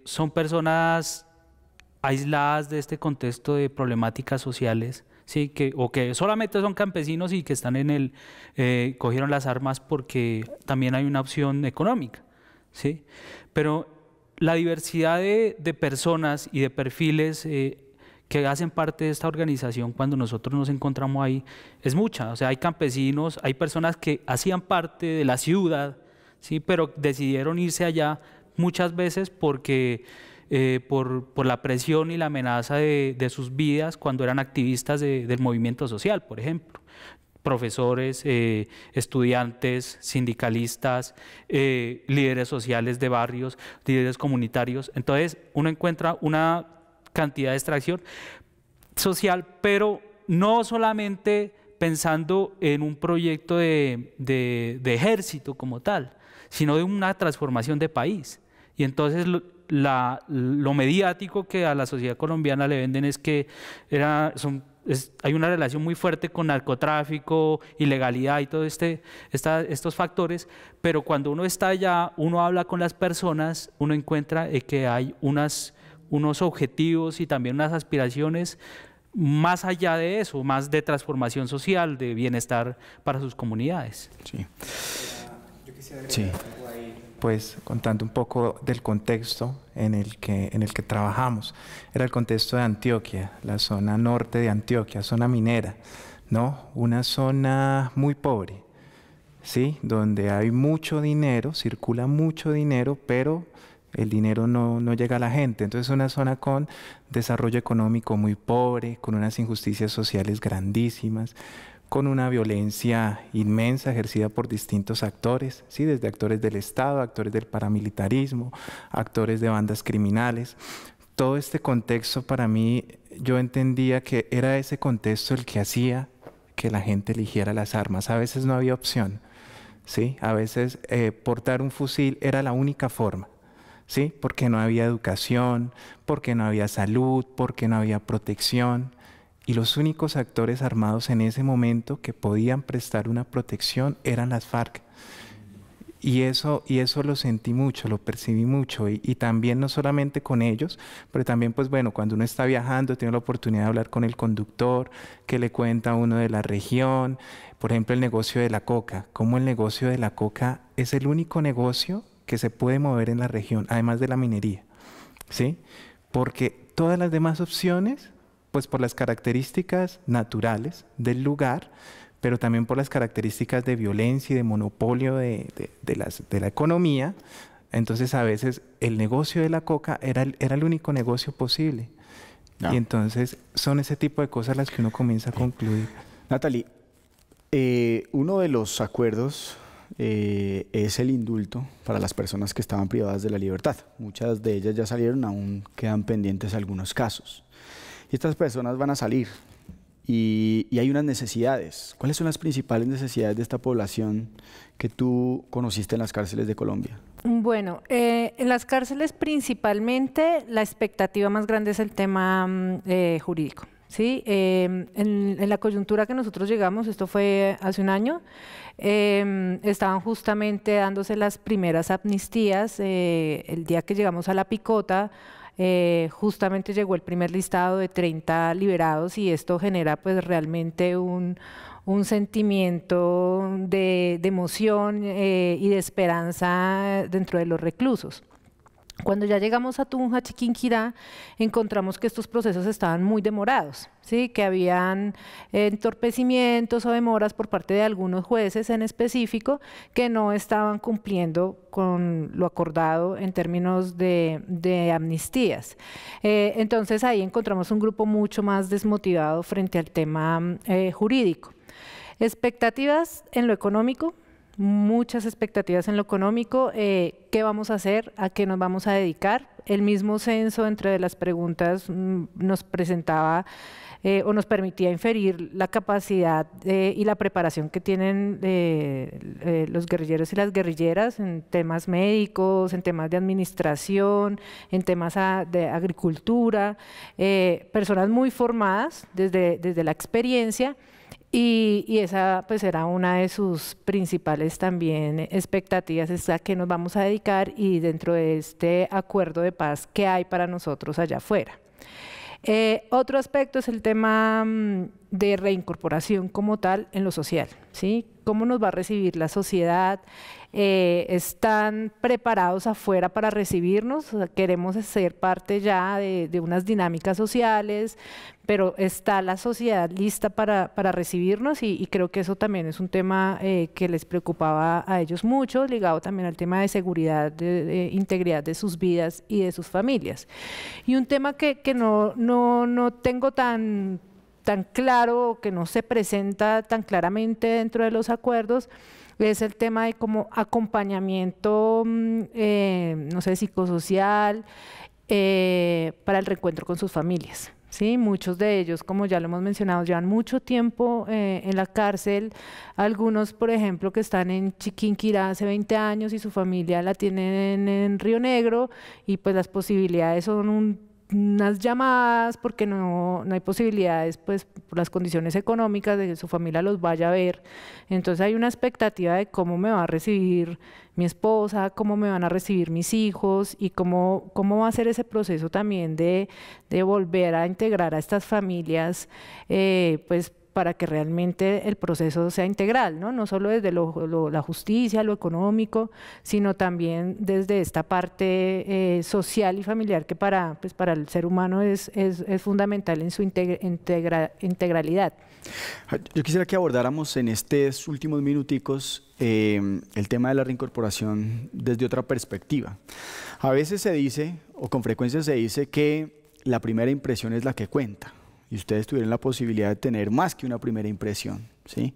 son personas aisladas de este contexto de problemáticas sociales, ¿sí? O que solamente son campesinos y que están cogieron las armas porque también hay una opción económica, ¿sí? Pero la diversidad de personas y de perfiles que hacen parte de esta organización cuando nosotros nos encontramos ahí es mucha. O sea, hay campesinos, hay personas que hacían parte de la ciudad, ¿sí? Pero decidieron irse allá muchas veces porque por la presión y la amenaza de sus vidas cuando eran activistas del movimiento social, por ejemplo. Profesores, estudiantes, sindicalistas, líderes sociales de barrios, líderes comunitarios. Entonces, uno encuentra una cantidad de extracción social, pero no solamente pensando en un proyecto de ejército como tal, sino de una transformación de país. Y entonces lo mediático que a la sociedad colombiana le venden es que hay una relación muy fuerte con narcotráfico, ilegalidad y todos estos factores, pero cuando uno está allá, uno habla con las personas, uno encuentra que hay unos objetivos y también unas aspiraciones más allá de eso, más de transformación social, de bienestar para sus comunidades. Sí. Yo quisiera agregar algo ahí, pues contando un poco del contexto en el que trabajamos. Era el contexto de Antioquia, la zona norte de Antioquia, zona minera, ¿no? Una zona muy pobre, ¿sí? Donde hay mucho dinero, circula mucho dinero, pero el dinero no llega a la gente. Entonces es una zona con desarrollo económico muy pobre, con unas injusticias sociales grandísimas, con una violencia inmensa ejercida por distintos actores, ¿sí? Desde actores del Estado, actores del paramilitarismo, actores de bandas criminales. Todo este contexto para mí, yo entendía que era ese contexto el que hacía que la gente eligiera las armas. A veces no había opción, ¿sí? A veces portar un fusil era la única forma, ¿sí? Porque no había educación, porque no había salud, porque no había protección. y los únicos actores armados en ese momento que podían prestar una protección eran las FARC. Y eso lo sentí mucho, lo percibí mucho, y también no solamente con ellos, pero también, pues bueno, cuando uno está viajando, tiene la oportunidad de hablar con el conductor, que le cuenta a uno de la región, por ejemplo, el negocio de la coca, cómo el negocio de la coca es el único negocio que se puede mover en la región, además de la minería, ¿sí? Porque todas las demás opciones, pues por las características naturales del lugar, pero también por las características de violencia y de monopolio de la economía, entonces a veces el negocio de la coca era el único negocio posible. No. Y entonces son ese tipo de cosas las que uno comienza a concluir. Natalie, uno de los acuerdos es el indulto para las personas que estaban privadas de la libertad. Muchas de ellas ya salieron, aún quedan pendientes algunos casos. Y estas personas van a salir. Y hay unas necesidades. ¿Cuáles son las principales necesidades de esta población que tú conociste en las cárceles de Colombia? Bueno, en las cárceles principalmente la expectativa más grande es el tema jurídico. ¿Sí? En la coyuntura que nosotros llegamos, esto fue hace un año, estaban justamente dándose las primeras amnistías. El día que llegamos a La Picota, justamente llegó el primer listado de 30 liberados, y esto genera pues realmente un sentimiento de emoción y de esperanza dentro de los reclusos. Cuando ya llegamos a Tunja, Chiquinquirá, encontramos que estos procesos estaban muy demorados, ¿sí? Que habían entorpecimientos o demoras por parte de algunos jueces en específico que no estaban cumpliendo con lo acordado en términos de amnistías. Entonces ahí encontramos un grupo mucho más desmotivado frente al tema jurídico. Expectativas en lo económico. Muchas expectativas en lo económico. ¿Qué vamos a hacer? ¿A qué nos vamos a dedicar? El mismo censo, entre las preguntas, nos presentaba o nos permitía inferir la capacidad y la preparación que tienen los guerrilleros y las guerrilleras en temas médicos, en temas de administración, en temas de agricultura, personas muy formadas desde la experiencia. Y esa pues era una de sus principales también expectativas, es a qué nos vamos a dedicar y dentro de este acuerdo de paz, qué hay para nosotros allá afuera. Otro aspecto es el tema de reincorporación como tal en lo social, ¿sí? ¿Cómo nos va a recibir la sociedad? ¿Están preparados afuera para recibirnos? O sea, queremos ser parte ya de unas dinámicas sociales, pero ¿está la sociedad lista para recibirnos? Y creo que eso también es un tema que les preocupaba a ellos mucho, ligado también al tema de seguridad, de integridad de sus vidas y de sus familias. Y un tema que no tengo tan claro, que no se presenta tan claramente dentro de los acuerdos, es el tema de como acompañamiento, no sé, psicosocial, para el reencuentro con sus familias. ¿Sí? Muchos de ellos, como ya lo hemos mencionado, llevan mucho tiempo en la cárcel. Algunos, por ejemplo, que están en Chiquinquirá hace 20 años y su familia la tienen en Río Negro, y pues las posibilidades son unas llamadas, porque no hay posibilidades, pues por las condiciones económicas, de que su familia los vaya a ver. Entonces hay una expectativa de cómo me va a recibir mi esposa, cómo me van a recibir mis hijos, y cómo va a ser ese proceso también de volver a integrar a estas familias, pues para que realmente el proceso sea integral, ¿no? No solo desde la justicia, lo económico, sino también desde esta parte social y familiar, que para el ser humano es fundamental en su integralidad. Yo quisiera que abordáramos en estos últimos minuticos el tema de la reincorporación desde otra perspectiva. A veces se dice, o con frecuencia se dice, que la primera impresión es la que cuenta. Y ustedes tuvieron la posibilidad de tener más que una primera impresión, ¿sí?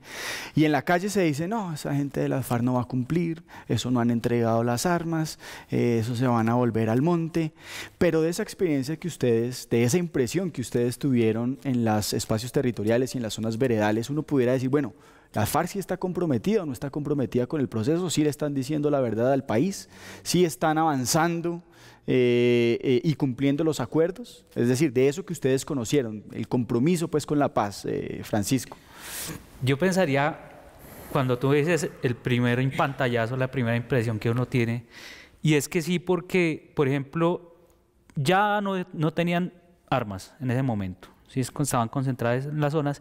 Y en la calle se dice, no, esa gente de las FARC no va a cumplir, eso no han entregado las armas, eso se van a volver al monte. Pero de esa experiencia que ustedes, de esa impresión que ustedes tuvieron en los espacios territoriales y en las zonas veredales, uno pudiera decir, bueno, ¿La FARC sí está comprometida o no está comprometida con el proceso? ¿Sí le están diciendo la verdad al país? ¿Sí están avanzando y cumpliendo los acuerdos? Es decir, de eso que ustedes conocieron, el compromiso pues con la paz, Francisco. Yo pensaría, cuando tú dices el primer pantallazo, la primera impresión que uno tiene, y es que sí, porque, por ejemplo, ya no tenían armas en ese momento, ¿sí? Estaban concentradas en las zonas,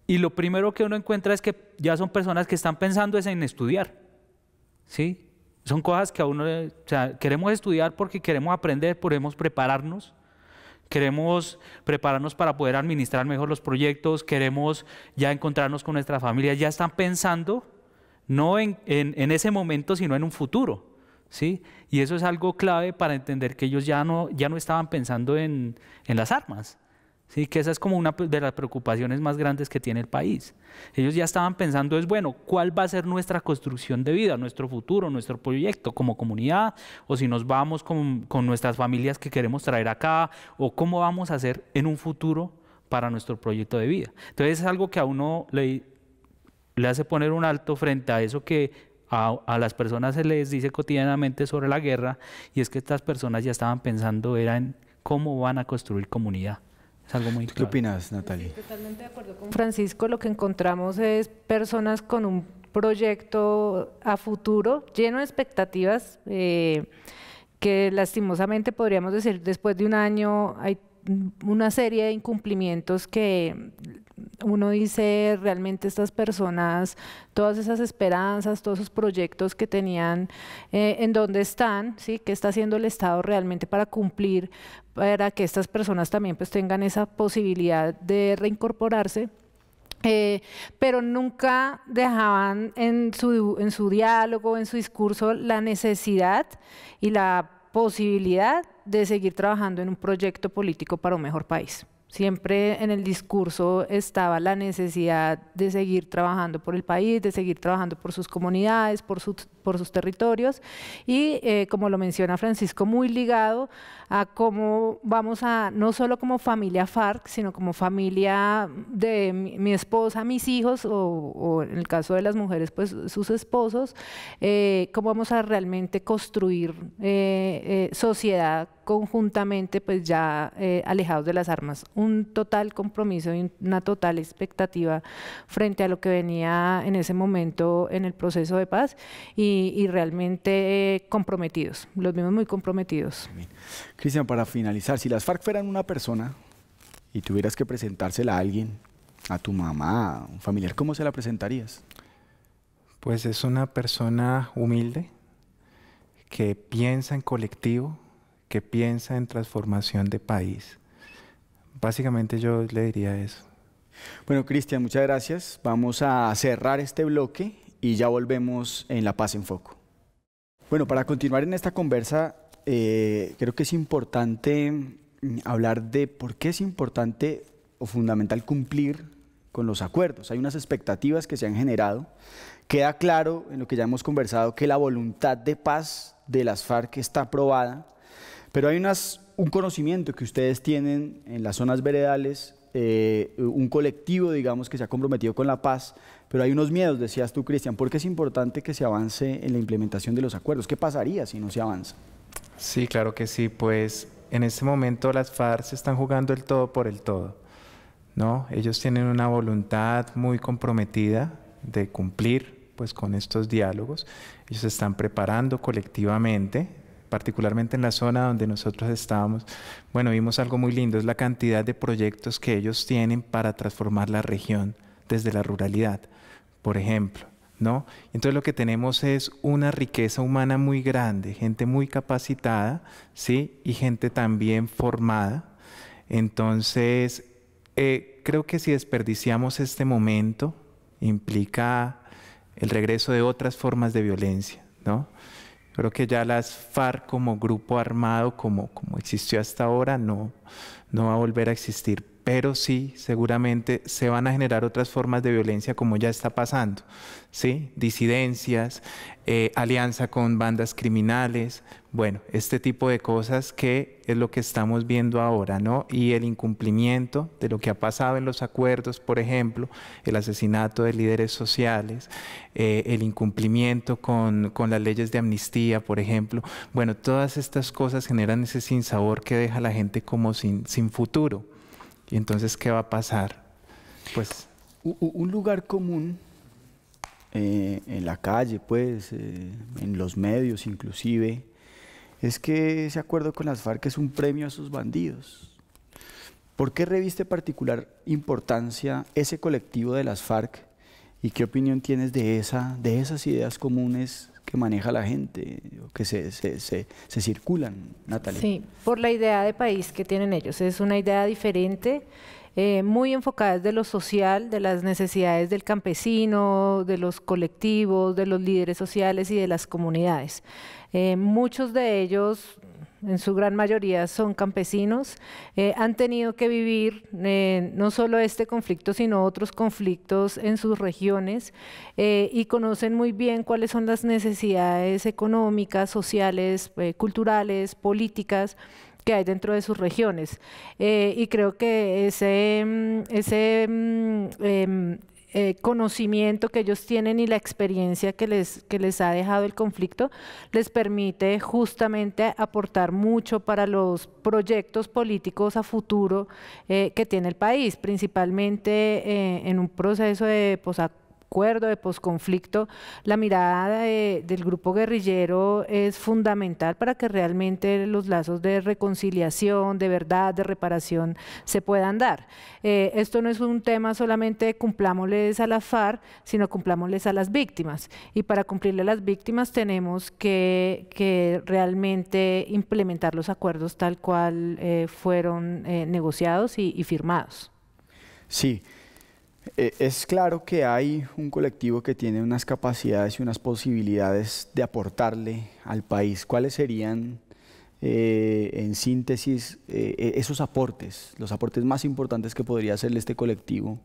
y lo primero que uno encuentra es que ya son personas que están pensando es en estudiar, ¿sí? Son cosas que a uno, o sea, queremos estudiar porque queremos aprender, queremos prepararnos para poder administrar mejor los proyectos, queremos ya encontrarnos con nuestra familia, ya están pensando no en ese momento, sino en un futuro, ¿sí? Y eso es algo clave para entender que ellos ya no estaban pensando en las armas, ¿sí? Que esa es como una de las preocupaciones más grandes que tiene el país. Ellos ya estaban pensando bueno, ¿cuál va a ser nuestra construcción de vida, nuestro futuro, nuestro proyecto como comunidad? O si nos vamos con nuestras familias que queremos traer acá, o cómo vamos a hacer en un futuro para nuestro proyecto de vida. Entonces es algo que a uno le hace poner un alto frente a eso que a las personas se les dice cotidianamente sobre la guerra, y es que estas personas ya estaban pensando en cómo van a construir comunidad. Es algo muy claro. ¿Qué opinas, Natalie? Sí, totalmente de acuerdo con Francisco. Lo que encontramos es personas con un proyecto a futuro lleno de expectativas que lastimosamente podríamos decir después de un año hay una serie de incumplimientos que uno dice realmente estas personas, todas esas esperanzas, todos esos proyectos que tenían, en dónde están, ¿sí? ¿Qué está haciendo el Estado realmente para cumplir, para que estas personas también pues tengan esa posibilidad de reincorporarse? Pero nunca dejaban en su diálogo, en su discurso, la necesidad y la posibilidad de seguir trabajando en un proyecto político para un mejor país. Siempre en el discurso estaba la necesidad de seguir trabajando por el país, de seguir trabajando por sus comunidades, por sus territorios, y como lo menciona Francisco, muy ligado a cómo vamos a, no solo como familia FARC, sino como familia de mi esposa, mis hijos, o en el caso de las mujeres, pues sus esposos, cómo vamos a realmente construir sociedad conjuntamente, pues ya alejados de las armas. Un total compromiso y una total expectativa frente a lo que venía en ese momento en el proceso de paz, y realmente comprometidos, los vimos muy comprometidos. Cristian, para finalizar, si las FARC fueran una persona y tuvieras que presentársela a alguien, a tu mamá, a un familiar, ¿cómo se la presentarías? Pues es una persona humilde, que piensa en colectivo, que piensa en transformación de país. Básicamente yo le diría eso. Bueno, Cristian, muchas gracias. Vamos a cerrar este bloque y ya volvemos en La Paz en Foco. Bueno, para continuar en esta conversa, creo que es importante hablar de por qué es importante o fundamental cumplir con los acuerdos. Hay unas expectativas que se han generado. Queda claro en lo que ya hemos conversado que la voluntad de paz de las FARC está aprobada, pero hay un conocimiento que ustedes tienen en las zonas veredales, un colectivo, digamos, que se ha comprometido con la paz, pero hay unos miedos, decías tú, Cristian. ¿Por qué es importante que se avance en la implementación de los acuerdos? ¿Qué pasaría si no se avanza? Sí, claro que sí. Pues en este momento las FARC se están jugando el todo por el todo, ¿no? Ellos tienen una voluntad muy comprometida de cumplir pues con estos diálogos. Ellos se están preparando colectivamente, particularmente en la zona donde nosotros estábamos. Bueno, vimos algo muy lindo, es la cantidad de proyectos que ellos tienen para transformar la región desde la ruralidad, por ejemplo, ¿no? Entonces lo que tenemos es una riqueza humana muy grande, gente muy capacitada, ¿sí? Y gente también formada. Entonces, creo que si desperdiciamos este momento, implica el regreso de otras formas de violencia, ¿no? Creo que ya las FARC como grupo armado, como existió hasta ahora, no va a volver a existir pero sí, seguramente se van a generar otras formas de violencia como ya está pasando, ¿sí? Disidencias, alianza con bandas criminales, bueno, este tipo de cosas que es lo que estamos viendo ahora, ¿no? Y el incumplimiento de lo que ha pasado en los acuerdos, por ejemplo, el asesinato de líderes sociales, el incumplimiento con las leyes de amnistía, por ejemplo. Bueno, todas estas cosas generan ese sinsabor que deja a la gente como sin futuro. Y entonces, ¿qué va a pasar? Pues un lugar común en la calle, pues, en los medios inclusive, es que ese acuerdo con las FARC es un premio a sus bandidos. ¿Por qué reviste particular importancia ese colectivo de las FARC? ¿Y qué opinión tienes de esas ideas comunes que maneja la gente, o que se circulan, Natalia? Sí, por la idea de país que tienen ellos. Es una idea diferente, muy enfocada desde lo social, de las necesidades del campesino, de los colectivos, de los líderes sociales y de las comunidades. Muchos de ellos, en su gran mayoría, son campesinos, han tenido que vivir no solo este conflicto, sino otros conflictos en sus regiones, y conocen muy bien cuáles son las necesidades económicas, sociales, culturales, políticas que hay dentro de sus regiones. Y creo que ese conocimiento que ellos tienen y la experiencia que les ha dejado el conflicto les permite justamente aportar mucho para los proyectos políticos a futuro que tiene el país, principalmente en un proceso de acuerdo, de posconflicto. La mirada del grupo guerrillero es fundamental para que realmente los lazos de reconciliación, de verdad, de reparación se puedan dar. Esto no es un tema solamente de cumplámosles a la FARC, sino cumplámosles a las víctimas. Y para cumplirle a las víctimas tenemos que realmente implementar los acuerdos tal cual fueron negociados y firmados. Sí. Es claro que hay un colectivo que tiene unas capacidades y unas posibilidades de aportarle al país. ¿Cuáles serían, en síntesis, esos aportes, los aportes más importantes que podría hacerle este colectivo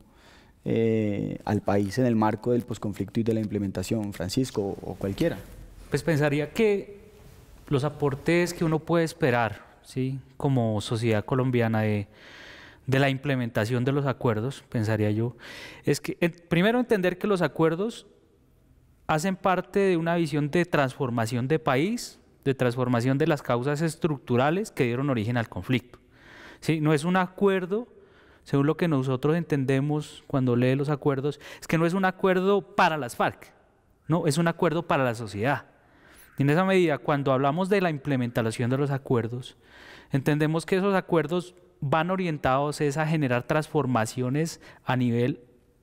al país en el marco del posconflicto y de la implementación, Francisco, o cualquiera? Pues pensaría que los aportes que uno puede esperar, ¿sí?, como sociedad colombiana de la implementación de los acuerdos, pensaría yo, es que primero entender que los acuerdos hacen parte de una visión de transformación de país, de transformación de las causas estructurales que dieron origen al conflicto. ¿Sí? No es un acuerdo, según lo que nosotros entendemos cuando lee los acuerdos, es que no es un acuerdo para las FARC, no, es un acuerdo para la sociedad. Y en esa medida, cuando hablamos de la implementación de los acuerdos, entendemos que esos acuerdos van orientados a generar transformaciones a nivel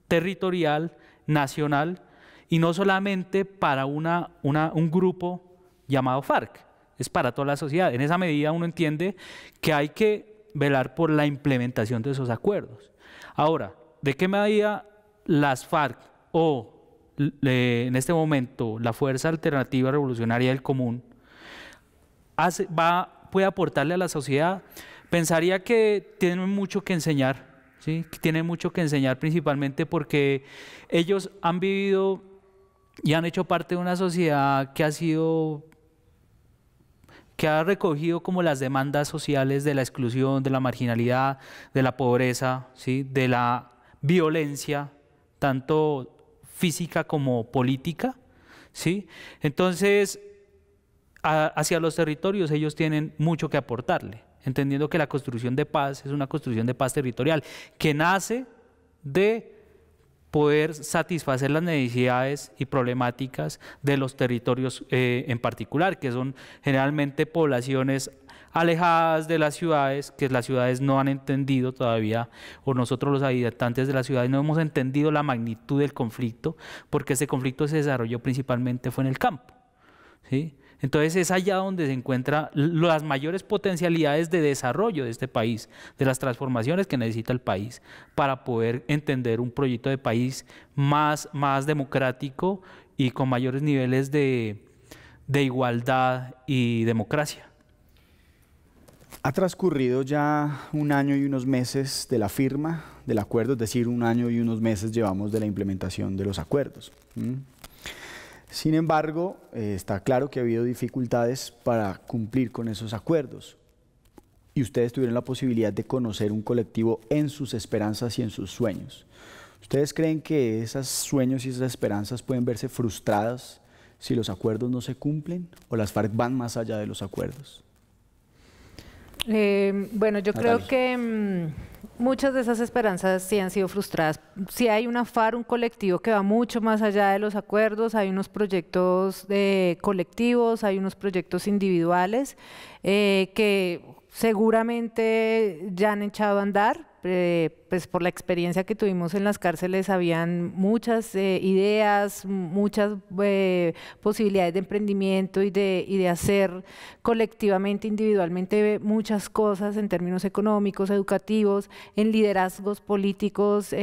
territorial, nacional, y no solamente para un grupo llamado FARC, es para toda la sociedad. En esa medida uno entiende que hay que velar por la implementación de esos acuerdos. Ahora, ¿de qué medida las FARC o en este momento la Fuerza Alternativa Revolucionaria del Común puede aportarle a la sociedad? Pensaría que tienen mucho que enseñar, ¿sí? Que tienen mucho que enseñar principalmente porque ellos han vivido y han hecho parte de una sociedad que ha recogido como las demandas sociales de la exclusión, de la marginalidad, de la pobreza, ¿sí?, de la violencia, tanto física como política, ¿sí? Entonces, hacia los territorios ellos tienen mucho que aportarle, entendiendo que la construcción de paz es una construcción de paz territorial que nace de poder satisfacer las necesidades y problemáticas de los territorios en particular, que son generalmente poblaciones alejadas de las ciudades, que las ciudades no han entendido todavía, o nosotros los habitantes de las ciudades no hemos entendido la magnitud del conflicto, porque ese conflicto se desarrolló principalmente fue en el campo, ¿sí? Entonces es allá donde se encuentran las mayores potencialidades de desarrollo de este país, de las transformaciones que necesita el país para poder entender un proyecto de país más democrático y con mayores niveles de igualdad y democracia. Ha transcurrido ya 1 año y unos meses de la firma del acuerdo, es decir, 1 año y unos meses llevamos de la implementación de los acuerdos. Sin embargo, está claro que ha habido dificultades para cumplir con esos acuerdos. Y ustedes tuvieron la posibilidad de conocer un colectivo en sus esperanzas y en sus sueños. ¿Ustedes creen que esos sueños y esas esperanzas pueden verse frustradas si los acuerdos no se cumplen o las FARC van más allá de los acuerdos? Bueno, yo Natalia. creo que muchas de esas esperanzas sí han sido frustradas. Sí hay una FARC, un colectivo que va mucho más allá de los acuerdos, hay unos proyectos colectivos, hay unos proyectos individuales que seguramente ya han echado a andar. Pues por la experiencia que tuvimos en las cárceles habían muchas ideas, muchas posibilidades de emprendimiento y de hacer colectivamente, individualmente muchas cosas en términos económicos, educativos, en liderazgos políticos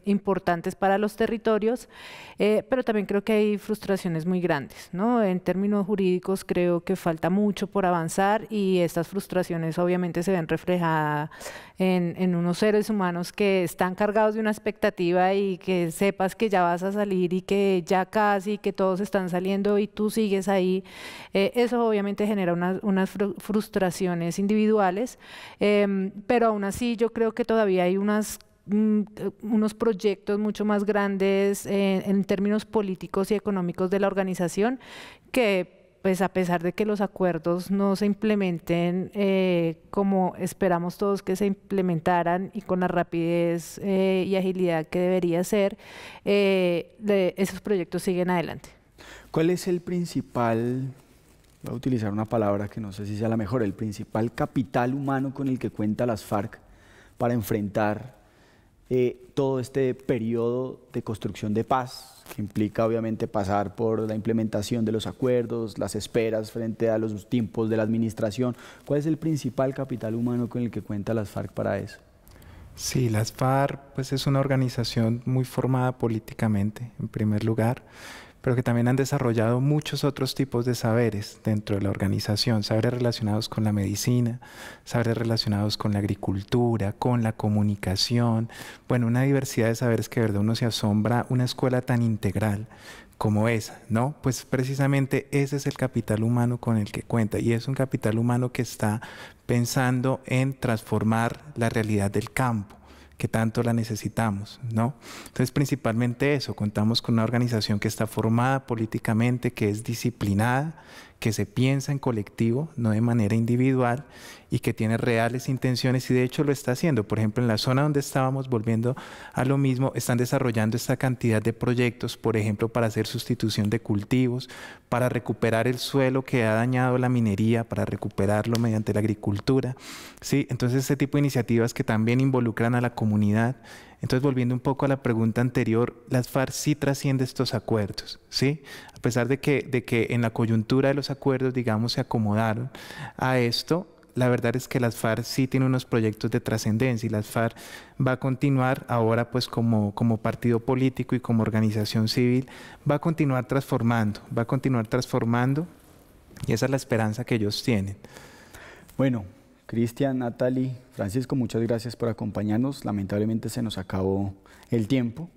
importantes para los territorios, pero también creo que hay frustraciones muy grandes, ¿no? En términos jurídicos creo que falta mucho por avanzar y estas frustraciones obviamente se ven reflejadas en unos seres humanos que están cargados de una expectativa y que sepas que ya vas a salir y que ya casi, que todos están saliendo y tú sigues ahí. Eso obviamente genera unas frustraciones individuales, pero aún así yo creo que todavía hay unos proyectos mucho más grandes en términos políticos y económicos de la organización que pues a pesar de que los acuerdos no se implementen como esperamos todos que se implementaran y con la rapidez y agilidad que debería ser, esos proyectos siguen adelante. ¿Cuál es el principal, voy a utilizar una palabra que no sé si sea la mejor, el principal capital humano con el que cuenta las FARC para enfrentar todo este periodo de construcción de paz, que implica obviamente pasar por la implementación de los acuerdos, las esperas frente a los tiempos de la administración? ¿Cuál es el principal capital humano con el que cuenta las FARC para eso? Sí, las FARC pues es una organización muy formada políticamente, en primer lugar, pero que también han desarrollado muchos otros tipos de saberes dentro de la organización, saberes relacionados con la medicina, saberes relacionados con la agricultura, con la comunicación, bueno, una diversidad de saberes que de verdad uno se asombra, una escuela tan integral como esa, ¿no? Pues precisamente ese es el capital humano con el que cuenta y es un capital humano que está pensando en transformar la realidad del campo, que tanto la necesitamos, ¿no? Entonces, principalmente eso, contamos con una organización que está formada políticamente, que es disciplinada, que se piensa en colectivo, no de manera individual, y que tiene reales intenciones y de hecho lo está haciendo. Por ejemplo, en la zona donde estábamos, volviendo a lo mismo, están desarrollando esta cantidad de proyectos, por ejemplo, para hacer sustitución de cultivos, para recuperar el suelo que ha dañado la minería, para recuperarlo mediante la agricultura, ¿sí? Entonces, este tipo de iniciativas que también involucran a la comunidad. Entonces, volviendo un poco a la pregunta anterior, las FARC sí trasciende estos acuerdos, ¿sí? A pesar de que en la coyuntura de los acuerdos, digamos, se acomodaron a esto, la verdad es que las FARC sí tienen unos proyectos de trascendencia y las FARC va a continuar ahora pues como partido político y como organización civil, va a continuar transformando y esa es la esperanza que ellos tienen. Bueno, Cristian, Natalie, Francisco, muchas gracias por acompañarnos. Lamentablemente se nos acabó el tiempo.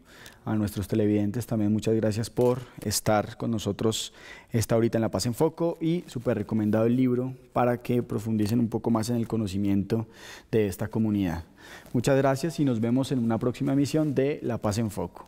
A nuestros televidentes también muchas gracias por estar con nosotros esta horita en La Paz en Foco y súper recomendado el libro para que profundicen un poco más en el conocimiento de esta comunidad. Muchas gracias y nos vemos en una próxima emisión de La Paz en Foco.